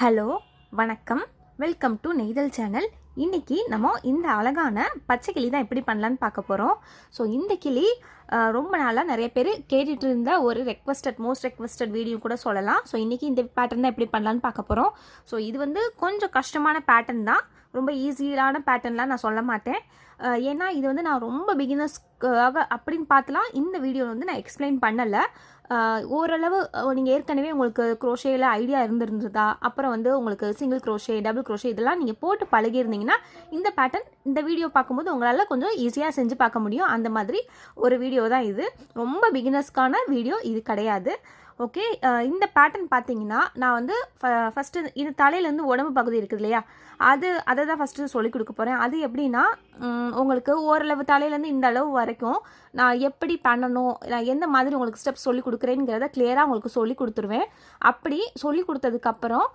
Hello வணக்கம் welcome to நெய்தல் channel. இன்றைக்கி நம்ம இந்த அழகான பச்சை கிளி தான் எப்படி பண்ணலான்னு பார்க்க போகிறோம். ஸோ இந்த கிளி ரொம்ப நாளாக நிறைய பேர் கேட்டுட்டு இருந்த ஒரு மோஸ்ட் ரெக்வஸ்டட் வீடியோ கூட சொல்லலாம். ஸோ இன்றைக்கி இந்த பேட்டர்ன் தான் எப்படி பண்ணலான்னு பார்க்க போகிறோம். ஸோ இது வந்து கொஞ்சம் கஷ்டமான பேட்டர்ன் தான், ரொம்ப ஈஸியான பேட்டர்ன்லாம் நான் சொல்ல மாட்டேன். ஏன்னா இது வந்து நான் ரொம்ப பிகினர்ஸ்க்காக அப்படின்னு பார்த்துலாம் இந்த வீடியோவில் வந்து நான் எக்ஸ்பிளைன் பண்ணலை. ஓரளவு நீங்கள் ஏற்கனவே உங்களுக்கு குரோஷேயில் ஐடியா இருந்திருந்ததா, அப்புறம் வந்து உங்களுக்கு சிங்கிள் குரோஷே, டபுள் குரோஷே இதெல்லாம் நீங்கள் போட்டு பழகியிருந்தீங்கன்னா இந்த பேட்டர்ன் இந்த வீடியோ பார்க்கும்போது உங்களால் கொஞ்சம் ஈஸியாக செஞ்சு பார்க்க முடியும். அந்த மாதிரி ஒரு வீடியோ தான் இது. ரொம்ப பிகினர்ஸ்க்கான வீடியோ இது கிடையாது. ஓகே, இந்த பேட்டர்ன் பார்த்தீங்கன்னா நான் வந்து ஃபஸ்ட்டு இது தலையிலேருந்து உடம்பு பகுதி இருக்குது இல்லையா, அதை தான் ஃபஸ்ட்டு சொல்லிக் கொடுக்க போகிறேன். அது எப்படின்னா உங்களுக்கு ஓரளவு தலையிலேருந்து இந்த அளவு வரைக்கும் நான் எப்படி பண்ணணும், நான் எந்த மாதிரி உங்களுக்கு ஸ்டெப்ஸ் சொல்லி கொடுக்குறேங்கிறத கிளியராக உங்களுக்கு சொல்லி கொடுத்துருவேன். அப்படி சொல்லி கொடுத்ததுக்கப்புறம்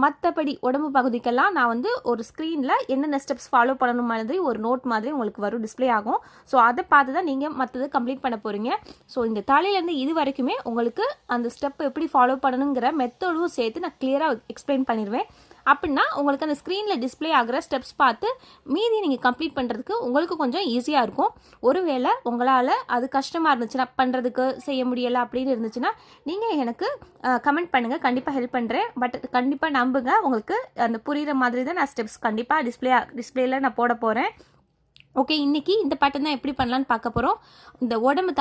மற்றபடி உடம்பு பகுதிக்கெல்லாம் நான் வந்து ஒரு ஸ்க்ரீனில் என்னென்ன ஸ்டெப்ஸ் ஃபாலோ பண்ணணும் மாதிரி ஒரு நோட் மாதிரி உங்களுக்கு வரும், டிஸ்பிளே ஆகும். ஸோ அதை பார்த்து தான் நீங்கள் மற்றது கம்ப்ளீட் பண்ண போகிறீங்க. ஸோ இந்த தலையிலேருந்து இது வரைக்குமே உங்களுக்கு அந்த ஸ்டெப் எப்படி ஃபாலோ பண்ணணுங்கிற மெத்தடும் சேர்த்து நான் கிளியராக எக்ஸ்பிளைன் பண்ணிடுவேன். அப்படின்னா உங்களுக்கு அந்த ஸ்க்ரீனில் டிஸ்பிளே ஆகிற ஸ்டெப்ஸ் பார்த்து மீதி நீங்கள் கம்ப்ளீட் பண்ணுறதுக்கு உங்களுக்கு கொஞ்சம் ஈஸியாக இருக்கும். ஒருவேளை உங்களால் அது கஷ்டமாக இருந்துச்சுன்னா, பண்ணுறதுக்கு செய்ய முடியலை அப்படின்னு இருந்துச்சுன்னா நீங்கள் எனக்கு கமெண்ட் பண்ணுங்கள், கண்டிப்பாக ஹெல்ப் பண்ணுறேன். பட் கண்டிப்பாக நம்புங்க, உங்களுக்கு அந்த புரிகிற மாதிரி தான் நான் ஸ்டெப்ஸ் கண்டிப்பாக டிஸ்பிளேயில் நான் போட போகிறேன். ஓகே, இன்றைக்கி இந்த பேட்டர்ன் தான் எப்படி பண்ணலான்னு பார்க்க போகிறோம். இந்த உடம்பு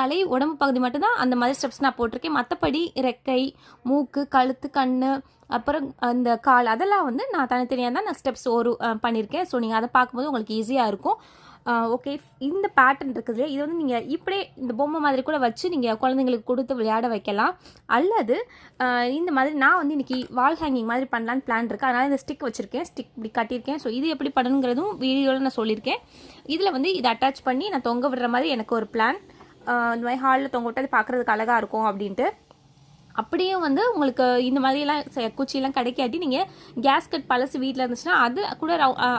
பகுதி மட்டும்தான் அந்த மாதிரி ஸ்டெப்ஸ் நான் போட்டிருக்கேன். மற்றபடி ரெக்கை, மூக்கு, கழுத்து, கண், அப்புறம் அந்த கால் அதெல்லாம் வந்து நான் தனித்தனியாக தான் நான் ஸ்டெப்ஸ் பண்ணியிருக்கேன். ஸோ நீங்கள் அதை பார்க்கும்போது உங்களுக்கு ஈஸியாக இருக்கும். ஓகே, இந்த பேட்டர்ன் இருக்குதுல்லையா, இது வந்து நீங்கள் இப்படியே இந்த பொம்மை மாதிரி கூட வச்சு நீங்கள் குழந்தைங்களுக்கு கொடுத்து விளையாட வைக்கலாம். அல்லது இந்த மாதிரி நான் வந்து இன்றைக்கி வால் ஹேங்கிங் மாதிரி பண்ணலான்னு பிளான் இருக்குது. அதனால் இந்த ஸ்டிக் வச்சுருக்கேன், ஸ்டிக் இப்படி கட்டியிருக்கேன். ஸோ இது எப்படி பண்ணணுங்கிறதும் வீடியோவில் நான் சொல்லியிருக்கேன். இதில் வந்து இதை அட்டாச் பண்ணி நான் தொங்க விடுற மாதிரி எனக்கு ஒரு பிளான். இந்த மாதிரி ஹாலில் தொங்க விட்டு அது பார்க்குறதுக்கு அழகாக இருக்கும் அப்படின்ட்டு. அப்படியே வந்து உங்களுக்கு இந்த மாதிரிலாம் குச்சியெல்லாம் கிடைக்காட்டி நீங்கள் கேஸ்கட் பழசு வீட்டில் இருந்துச்சுன்னா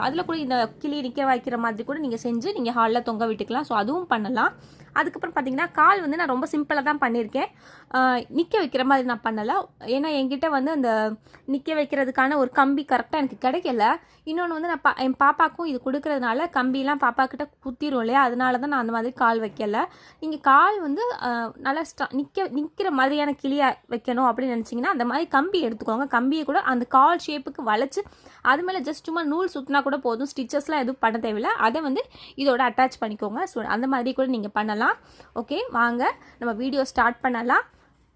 அதில் கூட இந்த கிளி நிற்க வைக்கிற மாதிரி கூட நீங்கள் செஞ்சு நீங்கள் ஹாலில் தொங்க விட்டுக்கலாம். ஸோ அதுவும் பண்ணலாம். அதுக்கப்புறம் பார்த்தீங்கன்னா கால் வந்து நான் ரொம்ப சிம்பிளாக தான் பண்ணியிருக்கேன். நிற்க வைக்கிற மாதிரி நான் பண்ணலை. ஏன்னா என்கிட்ட வந்து அந்த நிற்க வைக்கிறதுக்கான ஒரு கம்பி கரெக்டாக எனக்கு கிடைக்கல. இன்னொன்று வந்து நான் என் பாப்பாவுக்கும் இது கொடுக்கறதுனால கம்பிலாம் பாப்பாக்கிட்ட குத்திரும் இல்லையா, அதனால தான் நான் அந்த மாதிரி கால் வைக்கலை. நீங்கள் கால் வந்து நல்லா நிற்கிற மாதிரியான கிளியாக வைக்கணும் அப்படின்னு நினச்சிங்கன்னா அந்த மாதிரி கம்பி எடுத்துக்கோங்க. கம்பியை கூட அந்த கால் ஷேப்புக்கு வளைச்சி அது மேலே ஜஸ்ட் சும்மா நூல் சுற்றினா கூட போதும். ஸ்டிச்சஸ்லாம் எதுவும் பண்ண தேவையில்லை. அதை வந்து இதோட அட்டாச் பண்ணிக்கோங்க. ஸோ அந்த மாதிரி கூட நீங்கள் பண்ணலாம். ஓகே, வாங்க நம்ம வீடியோ ஸ்டார்ட் பண்ணலாம்.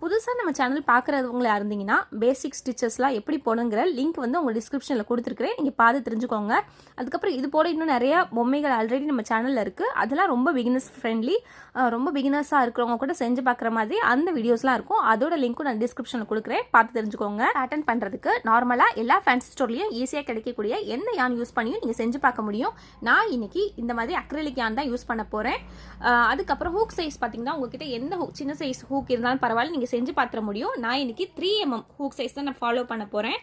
புதுசாக நம்ம சேனல் பார்க்குறவங்களா இருந்தீங்கன்னா பேசிக் ஸ்டிச்சஸ்லாம் எப்படி போடுங்கிற லிங்க் வந்து உங்கள் டிஸ்கிரிப்ஷனில் கொடுத்துருக்குறேன், நீங்கள் பார்த்து தெரிஞ்சுக்கோங்க. அதுக்கப்புறம் இது போட இன்னும் நிறையா பொம்மைகள் ஆல்ரெடி நம்ம சேனலில் இருக்குது. அதெல்லாம் ரொம்ப பிகினர்ஸ் ஃப்ரெண்ட்லி, ரொம்ப பிகினர்ஸாக இருக்கிறவங்க கூட செஞ்சு பார்க்குற மாதிரி அந்த வீடியோஸ்லாம் இருக்கும். அதோட லிங்க்கும் நான் டிஸ்கிரிப்ஷனில் கொடுக்குறேன், பார்த்து தெரிஞ்சுக்கோங்க. பேட்டர்ன் பண்ணுறதுக்கு நார்மலாக எல்லா ஃபேன்சி ஸ்டோர்லையும் ஈஸியாக கிடைக்கக்கூடிய எந்த யான் யூஸ் பண்ணியும் நீங்கள் செஞ்சு பார்க்க முடியும். நான் இன்னைக்கு இந்த மாதிரி அக்ரிலிக் யான் தான் யூஸ் பண்ண போகிறேன். அதுக்கப்புறம் ஹூக் சைஸ் பார்த்தீங்கன்னா உங்ககிட்ட எந்த சின்ன சைஸ் ஹூக் இருந்தாலும் பரவாயில்ல, நீங்கள் செஞ்சு பார்த்துட முடியும். நான் இன்னைக்கு 3mm ஹூக் சைஸ் தான் நான் ஃபாலோ பண்ண போகிறேன்.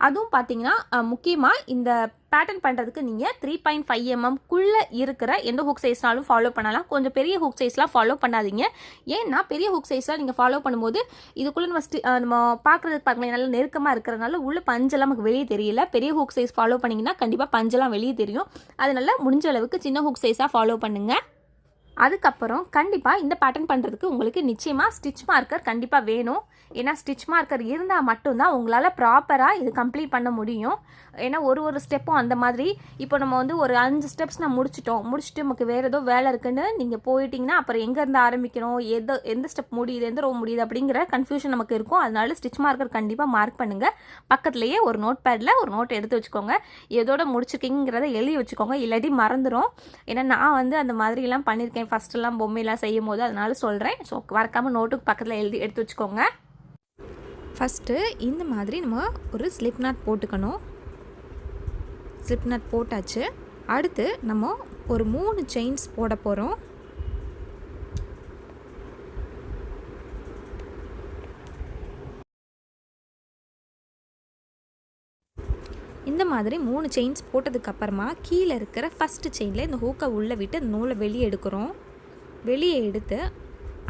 அதுவும் பார்த்தீங்கன்னா முக்கியமாக இந்த பேட்டர்ன் பண்ணுறதுக்கு நீங்கள் 3.5mm இருக்கிற எந்த ஹூக் சைஸ்னாலும் ஃபாலோ பண்ணலாம். கொஞ்சம் பெரிய ஹூக் சைஸ்லாம் ஃபாலோ பண்ணாதீங்க. ஏன்னா பெரிய ஹூக் சைஸ்லாம் நீங்கள் ஃபாலோ பண்ணும்போது இதுக்குள்ளே நம்ம பார்க்குறதுக்கு பார்க்கலாம் நல்லா நெருக்கமாக இருக்கிறதுனால உள்ள பஞ்செல்லாம் நமக்கு வெளியே தெரியல. பெரிய ஹூக் சைஸ் ஃபாலோ பண்ணிங்கன்னா கண்டிப்பாக பஞ்செல்லாம் வெளியே தெரியும். அதனால முடிஞ்ச அளவுக்கு சின்ன ஹூக் சைஸாக ஃபாலோ பண்ணுங்கள். அதுக்கப்புறம் கண்டிப்பாக இந்த பேட்டர்ன் பண்ணுறதுக்கு உங்களுக்கு நிச்சயமாக ஸ்டிச் மார்க்கர் கண்டிப்பாக வேணும். ஏன்னா ஸ்டிச் மார்க்கர் இருந்தால் மட்டும்தான் உங்களால் ப்ராப்பராக இது கம்ப்ளீட் பண்ண முடியும். ஏன்னா ஒரு ஸ்டெப்பும் அந்த மாதிரி இப்போ நம்ம வந்து ஒரு 5 ஸ்டெப்ஸ் நான் முடிச்சுட்டு நமக்கு வேறு ஏதோ வேலை இருக்குன்னு நீங்கள் போயிட்டீங்கன்னா அப்புறம் எங்கேருந்து ஆரம்பிக்கணும், எந்த ஸ்டெப் முடியுது, எந்த ரோ முடியுது அப்படிங்கிற கன்ஃபியூஷன் நமக்கு இருக்கும். அதனால ஸ்டிச் மார்க்கர் கண்டிப்பாக மார்க் பண்ணுங்கள். பக்கத்துலேயே ஒரு நோட் பேடில் ஒரு நோட் எடுத்து வச்சுக்கோங்க, எதோட முடிச்சிருக்கீங்கிறத எழுதி வச்சுக்கோங்க, இல்லாட்டி மறந்துடும். ஏன்னா நான் வந்து அந்த மாதிரிலாம் பண்ணியிருக்கேன் ஃபஸ்ட்டெல்லாம் பொம்மையெல்லாம் செய்யும் போது, அதனால சொல்கிறேன். ஸோ மறக்காமல் நோட்டுக்கு பக்கத்தில் எடுத்து வச்சுக்கோங்க. ஃபஸ்ட்டு இந்த மாதிரி நம்ம ஒரு ஸ்லிப் நாட் போட்டுக்கணும். ஸ்லிப் நாட் போட்டாச்சு. அடுத்து நம்ம ஒரு 3 செயின்ஸ் போட போகிறோம். இந்த மாதிரி 3 செயின்ஸ் போட்டதுக்கப்புறமா கீழே இருக்கிற ஃபஸ்ட்டு செயினில் இந்த ஹூக்கை உள்ளே விட்டு அந்த நூலை வெளியே எடுக்கிறோம். வெளியே எடுத்து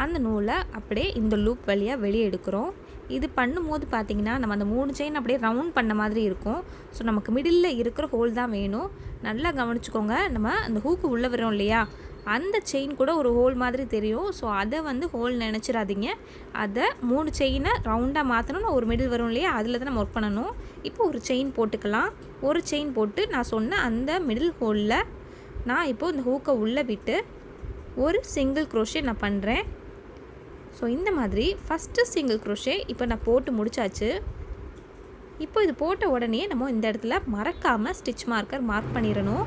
அந்த நூலை அப்படியே இந்த லூப் வழியாக வெளியே எடுக்கிறோம். இது பண்ணும்போது பார்த்திங்கன்னா நம்ம அந்த 3 செயின் அப்படியே ரவுண்ட் பண்ண மாதிரி இருக்கும். ஸோ நமக்கு மிடில் இருக்கிற ஹோல் தான் வேணும். நல்லா கவனிச்சுக்கோங்க. நம்ம அந்த ஹூக்கு உள்ளே வரோம் இல்லையா, அந்த செயின் கூட ஒரு ஹோல் மாதிரி தெரியும். ஸோ அதை வந்து ஹோல் நினச்சிடாதீங்க. அதை 3 செயினை ரவுண்டாக மாற்றணும்னா ஒரு மிடில் வரும் இல்லையா, அதில் தான் நம்ம ஒர்க் பண்ணணும். இப்போ ஒரு செயின் போட்டுக்கலாம். ஒரு செயின் போட்டு நான் சொன்ன அந்த மிடில் ஹோலில் நான் இப்போது இந்த ஹூக்கை உள்ளே விட்டு ஒரு சிங்கிள் க்ரோஷே நான் பண்ணுறேன். ஸோ இந்த மாதிரி ஃபஸ்ட்டு சிங்கிள் க்ரோஷே இப்போ நான் போட்டு முடிச்சாச்சு. இப்போ இது போட்ட உடனே நம்ம இந்த இடத்துல மறக்காமல் ஸ்டிச் மார்க்கர் மார்க் பண்ணிடணும்.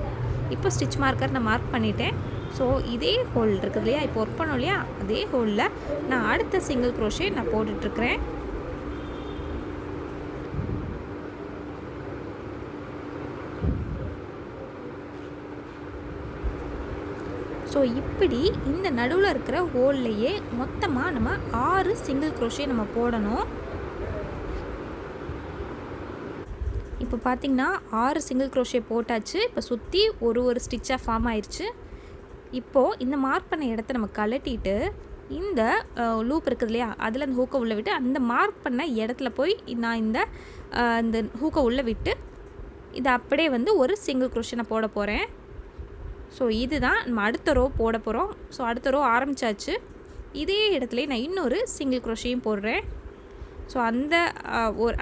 இப்போ ஸ்டிச் மார்க்கர் நான் மார்க் பண்ணிட்டேன். ஸோ இதே ஹோல் இருக்குது இல்லையா, இப்போ ஒர்க் பண்ணோம் இல்லையா, அதே ஹோலில் நான் அடுத்த சிங்கிள் க்ரோஷே நான் போட்டுட்ருக்கிறேன். ஸோ இப்படி இந்த நடுவில் இருக்கிற ஹோல்லையே மொத்தமாக நம்ம 6 சிங்கிள் க்ரோஷே நம்ம போடணும். இப்போ பார்த்திங்கன்னா 6 சிங்கிள் க்ரோஷே போட்டாச்சு. இப்போ சுற்றி ஒரு ஸ்டிச்சாக ஃபார்ம் ஆயிடுச்சு. இப்போது இந்த மார்க் பண்ண இடத்த நம்ம கழட்டிட்டு இந்த லூப் இருக்குது இல்லையா, அதில் அந்த ஹூக்கை உள்ளே விட்டு அந்த மார்க் பண்ண இடத்துல போய் நான் இந்த ஹூக்கை உள்ளே விட்டு இதை அப்படியே வந்து ஒரு சிங்கிள் க்ரோஷே நான் போட போகிறேன். ஸோ இதுதான் நம்ம அடுத்த ரோ போட போகிறோம். ஸோ அடுத்த ரோ ஆரம்பித்தாச்சு. இதே இடத்துல நான் இன்னொரு சிங்கிள் க்ரோஷேயும் போடுறேன். ஸோ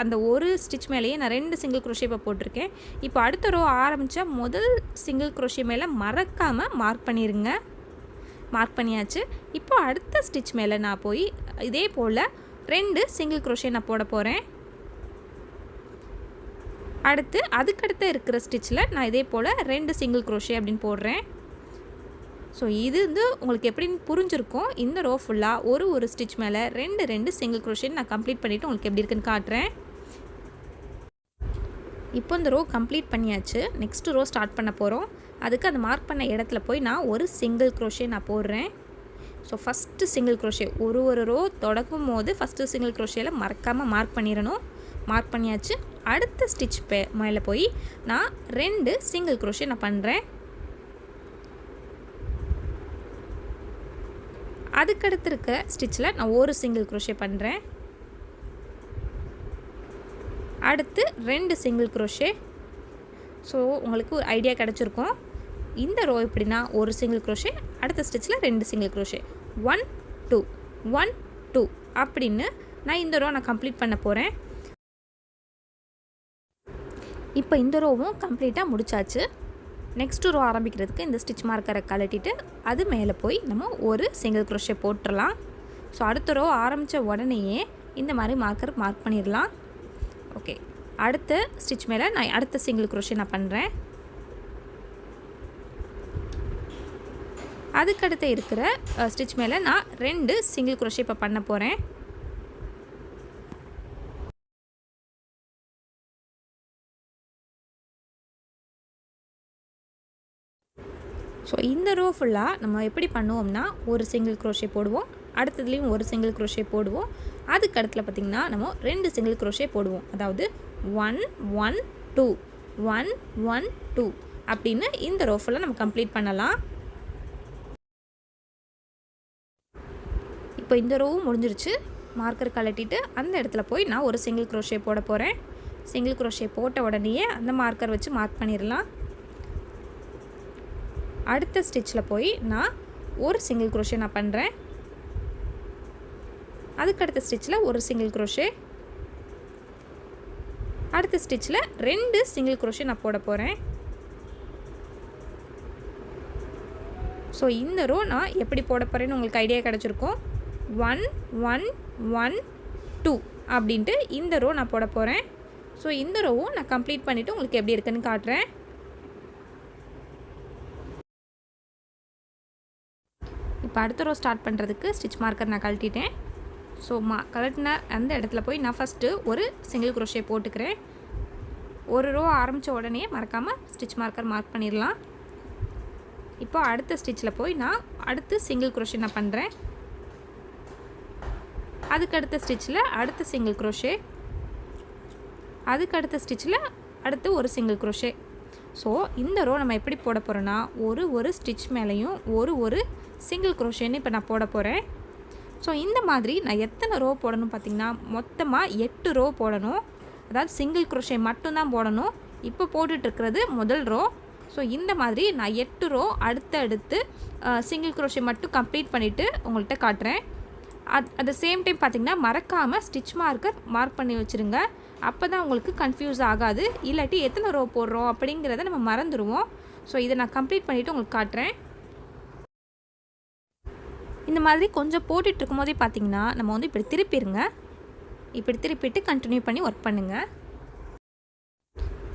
அந்த ஒரு ஸ்டிச் மேலேயே நான் 2 சிங்கிள் க்ரோஷே இப்போ போட்டிருக்கேன். இப்போ அடுத்த ரோ ஆரம்பித்தா முதல் சிங்கிள் க்ரோஷே மேலே மறக்காமல் மார்க் பண்ணிடுங்க. மார்க் பண்ணியாச்சு. இப்போ அடுத்த ஸ்டிச் மேலே நான் போய் இதே போல் 2 சிங்கிள் க்ரோஷே நான் போட போகிறேன். அடுத்து அதுக்கடுத்து இருக்கிற ஸ்டிச்சில் நான் இதே போல் 2 சிங்கிள் க்ரோஷே அப்படின்னு போடுறேன். ஸோ இது வந்து உங்களுக்கு எப்படின்னு புரிஞ்சிருக்கும். இந்த ரோ ஃபுல்லாக ஒரு ஸ்டிச் மேலே 2 சிங்கிள் க்ரோஷே நான் கம்ப்ளீட் பண்ணிவிட்டு உங்களுக்கு எப்படி இருக்குன்னு காட்டுறேன். இப்போ இந்த ரோ கம்ப்ளீட் பண்ணியாச்சு. நெக்ஸ்ட் ரோ ஸ்டார்ட் பண்ண போகிறோம். அதுக்கு அந்த மார்க் பண்ண இடத்துல போய் நான் ஒரு சிங்கிள் க்ரோஷே நான் போடுறேன். ஸோ ஃபஸ்ட்டு சிங்கிள் க்ரோஷே ஒரு ரோ தொடக்கும் போது ஃபஸ்ட்டு சிங்கிள் க்ரோஷேயில் மறக்காமல் மார்க் பண்ணிடணும். மார்க் பண்ணியாச்சு. அடுத்த ஸ்டிச் மேலே போய் நான் 2 சிங்கிள் க்ரோஷே நான் பண்ணுறேன். அதுக்கடுத்து இருக்க ஸ்டிச்சில் நான் ஒரு சிங்கிள் க்ரோஷே பண்ணுறேன். அடுத்து 2 சிங்கிள் க்ரோஷே. ஸோ உங்களுக்கு ஒரு ஐடியா கிடச்சிருக்கும். இந்த ரோ எப்படின்னா ஒரு சிங்கிள் க்ரோஷே, அடுத்த ஸ்டிச்சில் 2 சிங்கிள் க்ரோஷே, 1 2 1 2 அப்படின்னு நான் இந்த ரோ நான் கம்ப்ளீட் பண்ண போகிறேன். இப்போ இந்த ரோவும் கம்ப்ளீட்டாக முடிச்சாச்சு. நெக்ஸ்ட் ரோ ஆரம்பிக்கிறதுக்கு இந்த ஸ்டிச் மார்க்கரை கழட்டிட்டு அது மேலே போய் நம்ம ஒரு சிங்கிள் க்ரோஷே போட்டுடலாம். ஸோ அடுத்த ரோ ஆரம்பித்த உடனேயே இந்த மாதிரி மார்க் பண்ணிடலாம். ஓகே, அடுத்த ஸ்டிச் மேலே நான் அடுத்த சிங்கிள் க்ரோஷே நான் பண்ணுறேன். அதுக்கடுத்து இருக்கிற ஸ்டிச் மேலே நான் 2 சிங்கிள் க்ரோஷே இப்போ பண்ண போகிறேன். ஸோ இந்த ரோ ஃபுல்லாக நம்ம எப்படி பண்ணுவோம்னா ஒரு சிங்கிள் க்ரோஷே போடுவோம், அடுத்ததுலேயும் ஒரு சிங்கிள் க்ரோஷே போடுவோம், அதுக்கடுத்தில் பார்த்திங்கன்னா நம்ம 2 சிங்கிள் க்ரோஷே போடுவோம். அதாவது 1 1 2 1 1 2 அப்படின்னு இந்த ரோ ஃபுல்லாக நம்ம கம்ப்ளீட் பண்ணலாம். இப்போ இந்த ரோவும் முடிஞ்சிருச்சு. மார்க்கர் கழட்டிட்டு அந்த இடத்துல போய் நான் ஒரு சிங்கிள் க்ரோஷே போட போகிறேன். சிங்கிள் க்ரோஷே போட்ட உடனேயே அந்த மார்க்கர் வச்சு மார்க் பண்ணிடலாம். அடுத்த ஸ்டிச்சில் போய் நான் ஒரு சிங்கிள் க்ரோஷே நான் பண்ணுறேன். அதுக்கடுத்த ஸ்டிச்சில் ஒரு சிங்கிள் க்ரோஷே, அடுத்த ஸ்டிச்சில் 2 சிங்கிள் க்ரோஷே நான் போட போகிறேன். ஸோ இந்த ரோ நான் எப்படி போட போகிறேன்னு உங்களுக்கு ஐடியா கிடச்சிருக்கும். 1 1 1 2 அப்படின்ட்டு இந்த ரோ நான் போட போகிறேன். ஸோ இந்த ரோவும் நான் கம்ப்ளீட் பண்ணிவிட்டு உங்களுக்கு எப்படி இருக்குன்னு காட்டுறேன். இப்போ அடுத்த ரோ ஸ்டார்ட் பண்ணுறதுக்கு ஸ்டிச் மார்க்கர் நான் கழட்டிட்டேன். ஸோ கழட்டின அந்த இடத்துல போய் நான் ஃபஸ்ட்டு ஒரு சிங்கிள் க்ரோஷே போட்டுக்கிறேன். ஒரு ரோ ஆரம்பித்த உடனே மறக்காமல் ஸ்டிச் மார்க்கர் மார்க் பண்ணிடலாம். இப்போ அடுத்த ஸ்டிச்சில் போய் நான் அடுத்து சிங்கிள் க்ரோஷே நான் பண்ணுறேன். அதுக்கடுத்த ஸ்டிச்சில் அடுத்த சிங்கிள் க்ரோஷே, அதுக்கடுத்த ஸ்டிச்சில் அடுத்து ஒரு சிங்கிள் க்ரோஷே. ஸோ இந்த ரோ நம்ம எப்படி போட போகிறோன்னா ஒரு ஸ்டிச் மேலேயும் ஒரு சிங்கிள் க்ரோஷேன்னு இப்போ நான் போட போகிறேன். ஸோ இந்த மாதிரி நான் எத்தனை ரோ போடணும் பார்த்திங்கன்னா மொத்தமாக 8 ரோ போடணும். அதாவது சிங்கிள் crochet மட்டும்தான் போடணும். இப்போ போட்டுட்ருக்கிறது முதல் ரோ. ஸோ இந்த மாதிரி நான் 8 ரோ அடுத்தடுத்து சிங்கிள் crochet மட்டும் கம்ப்ளீட் பண்ணிவிட்டு உங்கள்கிட்ட காட்டுறேன். அட் த சேம் டைம் பார்த்திங்கன்னா மறக்காமல் ஸ்டிச் மார்க்கர் மார்க் பண்ணி வச்சுருங்க. அப்போ தான் உங்களுக்கு கன்ஃபியூஸ் ஆகாது. இல்லாட்டி எத்தனை ரோ போடுறோம் அப்படிங்கிறத நம்ம மறந்துடுவோம். ஸோ இதை நான் கம்ப்ளீட் பண்ணிவிட்டு உங்களுக்கு காட்டுறேன். இந்த மாதிரி கொஞ்சம் போட்டுட்டு இருக்கும்போதே பார்த்திங்கன்னா நம்ம வந்து இப்படி திருப்பிடுங்க. இப்படி திருப்பிட்டு கண்டினியூ பண்ணி ஒர்க் பண்ணுங்கள்.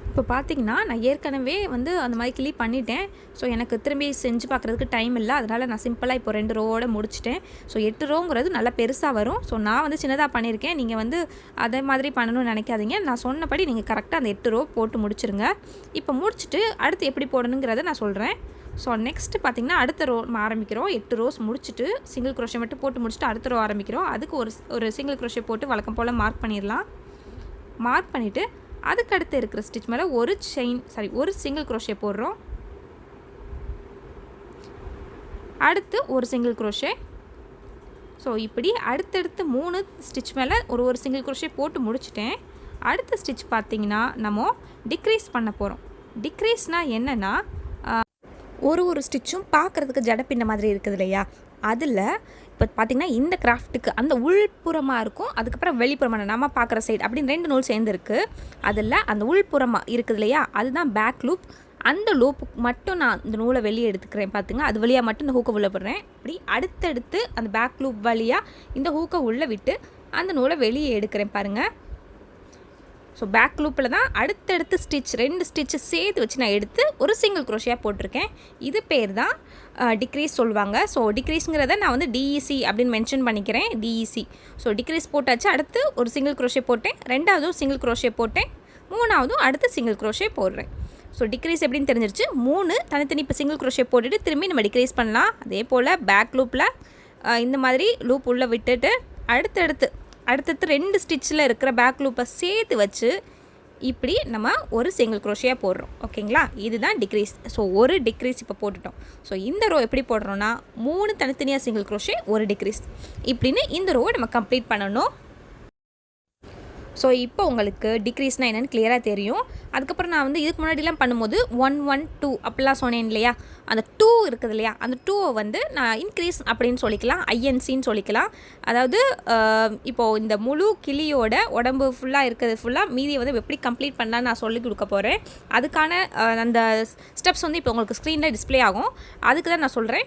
இப்போ பார்த்திங்கன்னா நான் ஏற்கனவே வந்து அந்த மாதிரி கிளி பண்ணிட்டேன். ஸோ எனக்கு திரும்பி செஞ்சு பார்க்குறதுக்கு டைம் இல்லை. அதனால் நான் சிம்பிளாக இப்போ 2 ரோவோட முடிச்சிட்டேன். ஸோ 8 ரோங்கிறது நல்லா பெருசாக வரும். ஸோ நான் வந்து சின்னதாக பண்ணியிருக்கேன். நீங்கள் வந்து அதே மாதிரி பண்ணணும்னு நினைக்காதீங்க. நான் சொன்னபடி நீங்கள் கரெக்டாக அந்த 8 ரோ போட்டு முடிச்சுருங்க. இப்போ முடிச்சுட்டு அடுத்து எப்படி போடணுங்கிறத நான் சொல்கிறேன். ஸோ நெக்ஸ்ட்டு பார்த்திங்கன்னா அடுத்த ரோ ஆரம்பிக்கிறோம். 8 ரோஸ் முடிச்சுட்டு சிங்கிள் crochet மட்டும் போட்டு முடிச்சுட்டு அடுத்த ரோ ஆரம்பிக்கிறோம். அதுக்கு ஒரு சிங்கிள் crochet போட்டு வழக்கம் போல் மார்க் பண்ணிடலாம். மார்க் பண்ணிவிட்டு அதுக்கடுத்து இருக்கிற ஸ்டிச் மேலே ஒரு சிங்கிள் crochet போடுறோம். அடுத்து ஒரு சிங்கிள் crochet. ஸோ இப்படி அடுத்தடுத்து 3 ஸ்டிச் மேலே ஒரு சிங்கிள் crochet போட்டு முடிச்சிட்டேன். அடுத்த ஸ்டிச் பார்த்திங்கன்னா நம்ம டிக்ரீஸ் பண்ண போகிறோம். டிக்ரீஸ்னால் என்னென்னா ஒரு ஸ்டிச்சும் பார்க்குறதுக்கு ஜடப்பின்ன மாதிரி இருக்குது இல்லையா, அதில் இப்போ பார்த்திங்கன்னா இந்த கிராஃப்ட்டுக்கு அந்த உள்புறமாக இருக்கும், அதுக்கப்புறம் வெளிப்புறமான நம்ம பார்க்குற சைடு அப்படின்னு 2 நூல் சேர்ந்துருக்கு. அதில் அந்த உள்புறமாக இருக்குது இல்லையா, அதுதான் பேக் லூப். அந்த லூப் மட்டும் நான் இந்த நூலை வெளியே எடுத்துக்கிறேன். பார்த்துங்க, அது வழியாக மட்டும் இந்த ஹூக்கை உள்ளே போடுறேன். அப்படி அடுத்தடுத்து அந்த பேக் லூப் வழியாக இந்த ஹூக்கை உள்ளே விட்டு அந்த நூலை வெளியே எடுக்கிறேன் பாருங்கள். ஸோ பேக் லூப்பில் தான் அடுத்தடுத்து ஸ்டிச் 2 ஸ்டிச்சு சேர்த்து வச்சு நான் எடுத்து ஒரு சிங்கிள் crochet போட்டிருக்கேன். இது பேர் தான் டிக்ரீஸ் சொல்லுவாங்க. ஸோ டிக்ரீஸுங்கிறத நான் வந்து டிஇசி அப்படின்னு மென்ஷன் பண்ணிக்கிறேன். டிஇசி. ஸோ டிக்ரீஸ் போட்டாச்சு. அடுத்து ஒரு சிங்கிள் crochet போட்டேன். 2வது சிங்கிள் crochet போட்டேன். 3வது அடுத்து சிங்கிள் crochet போடுறேன். ஸோ டிக்ரீஸ் எப்படின்னு தெரிஞ்சிருச்சு. 3 தனித்தனி இப்போ சிங்கிள் crochet போட்டுட்டு திரும்பி நம்ம டிக்ரீஸ் பண்ணலாம். அதே போல் பேக் லூப்பில் இந்த மாதிரி லூப் உள்ளே விட்டுட்டு அடுத்தடுத்து 2 ஸ்டிச்சில் இருக்கிற பேக் லூப்பை சேர்த்து வச்சு இப்படி நம்ம ஒரு சிங்கிள் crochet போடுறோம். ஓகேங்களா, இதுதான் டிக்ரீஸ். ஸோ ஒரு டிக்ரீஸ் இப்போ போட்டுட்டோம். ஸோ இந்த ரோ எப்படி போடுறோன்னா 3 தனித்தனியாக சிங்கிள் crochet ஒரு டிக்ரீஸ் இப்படின்னு இந்த ரோவை நம்ம கம்ப்ளீட் பண்ணணும். ஸோ இப்போ உங்களுக்கு டிக்ரீஸ்னால் என்னென்னு கிளியராக தெரியும். அதுக்கப்புறம் நான் வந்து இதுக்கு முன்னாடிலாம் பண்ணும்போது 1 1 2 அப்படிலாம் சொன்னேன் இல்லையா, அந்த 2 இருக்குது இல்லையா, அந்த 2வை வந்து நான் இன்க்ரீஸ் அப்படின்னு சொல்லிக்கலாம், ஐஎன்சின்னு சொல்லிக்கலாம். அதாவது இப்போது இந்த முழு கிளியோட உடம்பு ஃபுல்லாக இருக்கிறது ஃபுல்லாக மீதியை வந்து எப்படி கம்ப்ளீட் பண்ணலான்னு நான் சொல்லிக் கொடுக்க போகிறேன். அதுக்கான அந்த ஸ்டெப்ஸ் வந்து இப்போ உங்களுக்கு ஸ்க்ரீனில் டிஸ்பிளே ஆகும். அதுக்கு தான் நான் சொல்கிறேன்.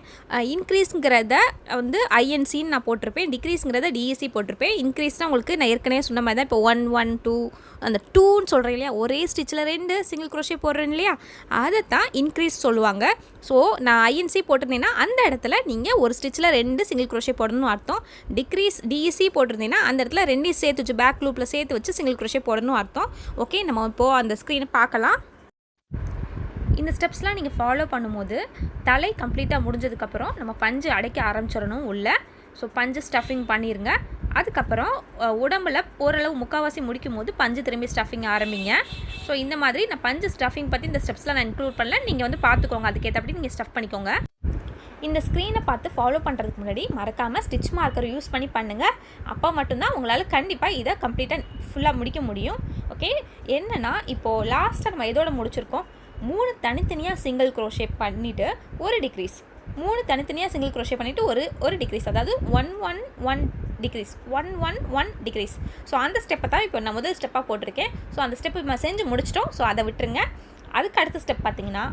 இன்க்ரீஸுங்கிறத வந்து ஐஎன்சின்னு நான் போட்டிருப்பேன், டிக்ரீஸுங்கிறத டிஇசி போட்டிருப்பேன். இன்க்ரீஸ்னால் உங்களுக்கு நான் ஏற்கனவே சொன்ன மாதிரி தான் இப்போ 1 1 2 அந்த 2ன்னு சொல்கிறேன் இல்லையா, ஒரே ஸ்டிச்சில் 2 சிங்கிள் crochet போடுறேன் இல்லையா, அதை தான் இன்க்ரீஸ் சொல்லுவாங்க. ஸோ நான் ஐஎன்சி போட்டிருந்தேன்னா அந்த இடத்துல நீங்கள் ஒரு ஸ்டிச்சில் 2 சிங்கிள் crochet போடணும்னு அர்த்தம். டிக்ரீஸ் டிஇசி போட்டிருந்தீங்கன்னா அந்த இடத்துல 2 சேர்த்து வச்சு பேக் லூப்பில் சேர்த்து வச்சு சிங்கிள் crochet போடணும் அர்த்தம். ஓகே, நம்ம இப்போது அந்த ஸ்க்ரீனை பார்க்கலாம். இந்த ஸ்டெப்ஸ்லாம் நீங்கள் ஃபாலோ பண்ணும்போது தலை கம்ப்ளீட்டாக முடிஞ்சதுக்கப்புறம் நம்ம பஞ்சு அடைக்க ஆரம்பிச்சிடணும் உள்ளே. ஸோ பஞ்சு ஸ்டஃபிங் பண்ணிடுங்க. அதுக்கப்புறம் உடம்பில் ஓரளவு முக்கால்வாசி முடிக்கும் போது பஞ்சு திரும்பி ஸ்டஃபிங் ஆரம்பிங்க. ஸோ இந்த மாதிரி நான் பஞ்சு ஸ்டஃபிங் பற்றி இந்த ஸ்டெப்ஸ்லாம் நான் இன்க்ளூட் பண்ணல. நீங்கள் வந்து பார்த்துக்கோங்க, அதுக்கேற்றபடி நீங்கள் ஸ்டஃப் பண்ணிக்கோங்க. இந்த ஸ்க்ரீனை பார்த்து ஃபாலோ பண்ணுறதுக்கு முன்னாடி மறக்காமல் ஸ்டிச் மார்க்கர் யூஸ் பண்ணி பண்ணுங்கள். அப்போ மட்டும்தான் உங்களால் கண்டிப்பாக இதை கம்ப்ளீட்டாக ஃபுல்லாக முடிக்க முடியும். ஓகே, என்னென்னா இப்போது லாஸ்ட்டாக நம்ம எதோட முடிச்சிருக்கோம், 3 தனித்தனியாக சிங்கிள் crochet பண்ணிவிட்டு ஒரு டிக்ரீஸ், 3 தனித்தனியாக சிங்கிள் crochet பண்ணிவிட்டு ஒரு டிக்ரீஸ், அதாவது 1 1 1 டிக்ரீஸ், 1 1 1 டிக்ரீஸ். ஸோ அந்த ஸ்டெப்பை தான் இப்போ நான் முதல் ஸ்டெப்பாக போட்டிருக்கேன். ஸோ அந்த ஸ்டெப் நம்ம செஞ்சு முடிச்சிட்டோம். ஸோ அதை விட்டுருங்க. அதுக்கு அடுத்த ஸ்டெப் பார்த்தீங்கன்னா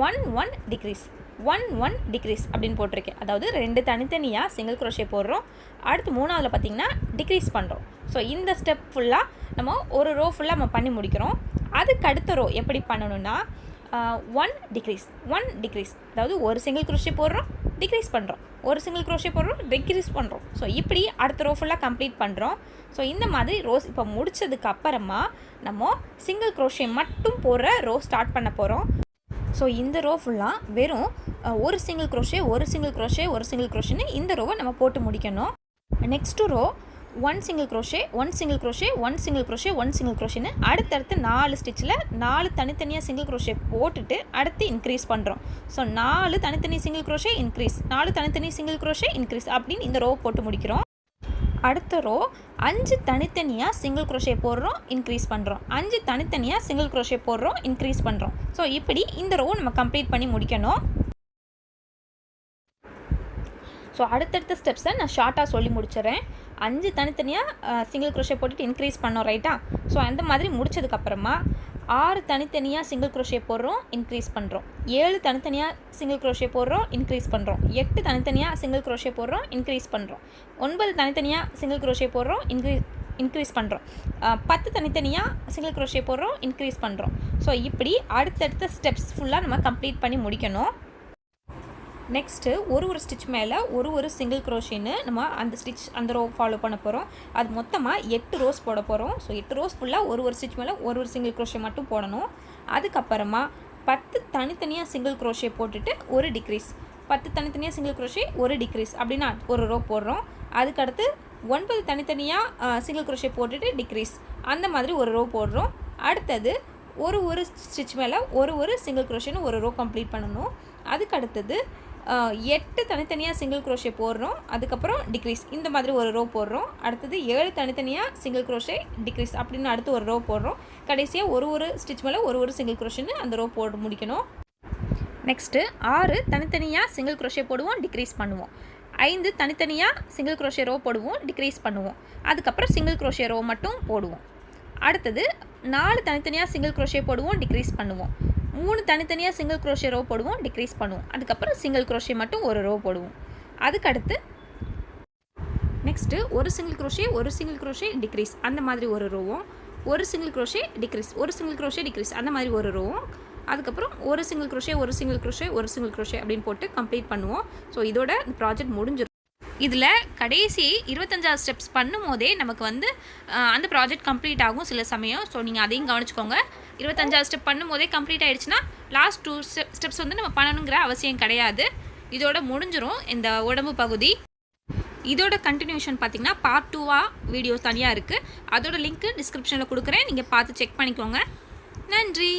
1 1 டிக்ரீஸ் 1 1 டிக்ரீஸ் அப்படின்னு போட்டிருக்கேன். அதாவது 2 தனித்தனியாக சிங்கிள் crochet போடுறோம். அடுத்து 3ஆவதுல பார்த்தீங்கன்னா டிக்ரீஸ் பண்ணுறோம். ஸோ இந்த ஸ்டெப் ஃபுல்லாக நம்ம ஒரு ரோ ஃபுல்லாக நம்ம பண்ணி முடிக்கிறோம். அதுக்கு அடுத்த ரோ எப்படி பண்ணணும்னா 1 டிக்ரீஸ், அதாவது ஒரு சிங்கிள் crochet போடுறோம், டிக்ரீஸ் பண்ணுறோம், ஒரு சிங்கிள் crochet போடுறோம், டிக்ரீஸ் பண்ணுறோம். ஸோ இப்படி அடுத்த ரோ ஃபுல்லாக கம்ப்ளீட் பண்ணுறோம். ஸோ இந்த மாதிரி ரோஸ் இப்போ முடித்ததுக்கு அப்புறமா நம்ம சிங்கிள் crochet மட்டும் போடுற ரோ ஸ்டார்ட் பண்ண போகிறோம். ஸோ இந்த ரோ ஃபுல்லாக வெறும் ஒரு சிங்கிள் crochetன்னு இந்த ரோவை நம்ம போட்டு முடிக்கணும். Next row 1 single crochet 1 single crochet 1 single crochet 1 single crochetன்னு அடுத்தடுத்து 4 ஸ்டிச்சில் 4 தனித்தனியாக சிங்கிள் crochet போட்டுட்டு அடுத்து இன்க்ரீஸ் பண்ணுறோம். ஸோ 4 தனித்தனி சிங்கிள் crochet இன்க்ரீஸ், 4 தனித்தனி சிங்கிள் crochet இன்க்ரீஸ் அப்படின்னு இந்த ரோ போட்டு முடிக்கிறோம். அடுத்த ரோ 5 தனித்தனியாக சிங்கிள் crochet போடுறோம், இன்க்ரீஸ் பண்ணுறோம். 5 தனித்தனியாக சிங்கிள் crochet போடுறோம், இன்க்ரீஸ் பண்ணுறோம். ஸோ இப்படி இந்த ரோ நம்ம கம்ப்ளீட் பண்ணி முடிக்கணும். ஸோ அடுத்தடுத்த ஸ்டெப்ஸை நான் ஷார்ட்டாக சொல்லி முடிச்சிடறேன். 5 தனித்தனியாக சிங்கிள் crochet போட்டுட்டு இன்க்ரீஸ் பண்ணோம், ரைட்டா? ஸோ அந்த மாதிரி முடிச்சதுக்கப்புறமா 6 தனித்தனியாக சிங்கிள் crochet போடுறோம், இன்க்ரீஸ் பண்ணுறோம். 7 தனித்தனியாக சிங்கிள் crochet போடுறோம், இன்க்ரீஸ் பண்ணுறோம். 8 தனித்தனியாக சிங்கிள் crochet போடுறோம், இன்க்ரீஸ் பண்ணுறோம். 9 தனித்தனியாக சிங்கிள் crochet போடுறோம், இன்க்ரீஸ் பண்ணுறோம். 10 தனித்தனியாக சிங்கிள் crochet போடுறோம், இன்க்ரீஸ் பண்ணுறோம். ஸோ இப்படி அடுத்தடுத்த ஸ்டெப்ஸ் ஃபுல்லாக நம்ம கம்ப்ளீட் பண்ணி முடிக்கணும். நெக்ஸ்ட்டு ஒரு ஸ்டிச் மேலே ஒரு சிங்கிள் crochetன்னு நம்ம அந்த ரோ ஃபாலோ பண்ண போகிறோம். அது மொத்தமாக 8 ரோஸ் போட போகிறோம். ஸோ 8 ரோஸ் ஃபுல்லாக ஒரு ஸ்டிச் மேலே ஒரு சிங்கிள் crochet மட்டும் போடணும். அதுக்கப்புறமா 10 தனித்தனியாக சிங்கிள் crochet போட்டுட்டு ஒரு டிக்ரீஸ், 10 தனித்தனியாக சிங்கிள் crochet ஒரு டிக்ரீஸ் அப்படின்னா ஒரு ரோ போடுறோம். அதுக்கடுத்து 9 தனித்தனியாக சிங்கிள் crochet போட்டுட்டு டிக்ரீஸ், அந்த மாதிரி ஒரு ரோ போடுறோம். அடுத்தது ஒரு ஸ்டிச் மேலே ஒரு சிங்கிள் crochetன்னு ஒரு ரோ கம்ப்ளீட் பண்ணணும். அதுக்கடுத்தது 8 தனித்தனியாக சிங்கிள் crochet போடுறோம், அதுக்கப்புறம் டிக்ரீஸ், இந்த மாதிரி ஒரு ரோ போடுறோம். அடுத்தது 7 தனித்தனியாக சிங்கிள் crochet டிக்ரீஸ் அப்படின்னு அடுத்து ஒரு ரோ போடுறோம். கடைசியாக ஒரு ஸ்டிச் மேலே ஒரு சிங்கிள் crochetன்னு அந்த ரோ போட்டு முடிக்கணும். நெக்ஸ்ட்டு 6 தனித்தனியாக சிங்கிள் crochet போடுவோம், டிக்ரீஸ் பண்ணுவோம். 5 தனித்தனியாக சிங்கிள் crochet ரோ போடுவோம், டிக்ரீஸ் பண்ணுவோம். அதுக்கப்புறம் சிங்கிள் crochet ரோ மட்டும் போடுவோம். அடுத்தது 4 தனித்தனியாக சிங்கிள் crochet போடுவோம், டிக்ரீஸ் பண்ணுவோம். 3 தனித்தனியாக சிங்கிள் crochet ரோ போடுவோம், டிக்ரீஸ் பண்ணுவோம். அதுக்கப்புறம் சிங்கிள் crochet மட்டும் ஒரு ரோ போடுவோம். அதுக்கடுத்து நெக்ஸ்ட்டு ஒரு சிங்கிள் crochet டிக்ரீஸ், அந்த மாதிரி ஒரு ரோவும், ஒரு சிங்கிள் crochet டிக்ரீஸ், ஒரு சிங்கிள் crochet டிக்ரீஸ், அந்த மாதிரி ஒரு ரோவும். அதுக்கப்புறம் ஒரு சிங்கிள் crochet அப்படின்னு போட்டு கம்ப்ளீட் பண்ணுவோம். ஸோ இதோட இந்த ப்ராஜெக்ட் முடிஞ்சிடும். இதில் கடைசி 25 ஸ்டெப்ஸ் பண்ணும் போதே நமக்கு வந்து அந்த ப்ராஜெக்ட் கம்ப்ளீட் ஆகும் சில சமயம். ஸோ நீங்கள் அதையும் கவனிச்சுக்கோங்க. 25 ஸ்டெப் பண்ணும் போதே கம்ப்ளீட் ஆகிடுச்சுன்னா லாஸ்ட் 2 ஸ்டெப்ஸ் வந்து நம்ம பண்ணணுங்கிற அவசியம் கிடையாது. இதோட முடிஞ்சிடும் இந்த உடம்பு பகுதி. இதோட கண்டினியூஷன் பார்த்திங்கன்னா பார்ட் 2 வீடியோஸ் தனியாக இருக்குது. அதோட லிங்க்கு டிஸ்கிரிப்ஷனில் கொடுக்குறேன், நீங்கள் பார்த்து செக் பண்ணிக்கோங்க. நன்றி.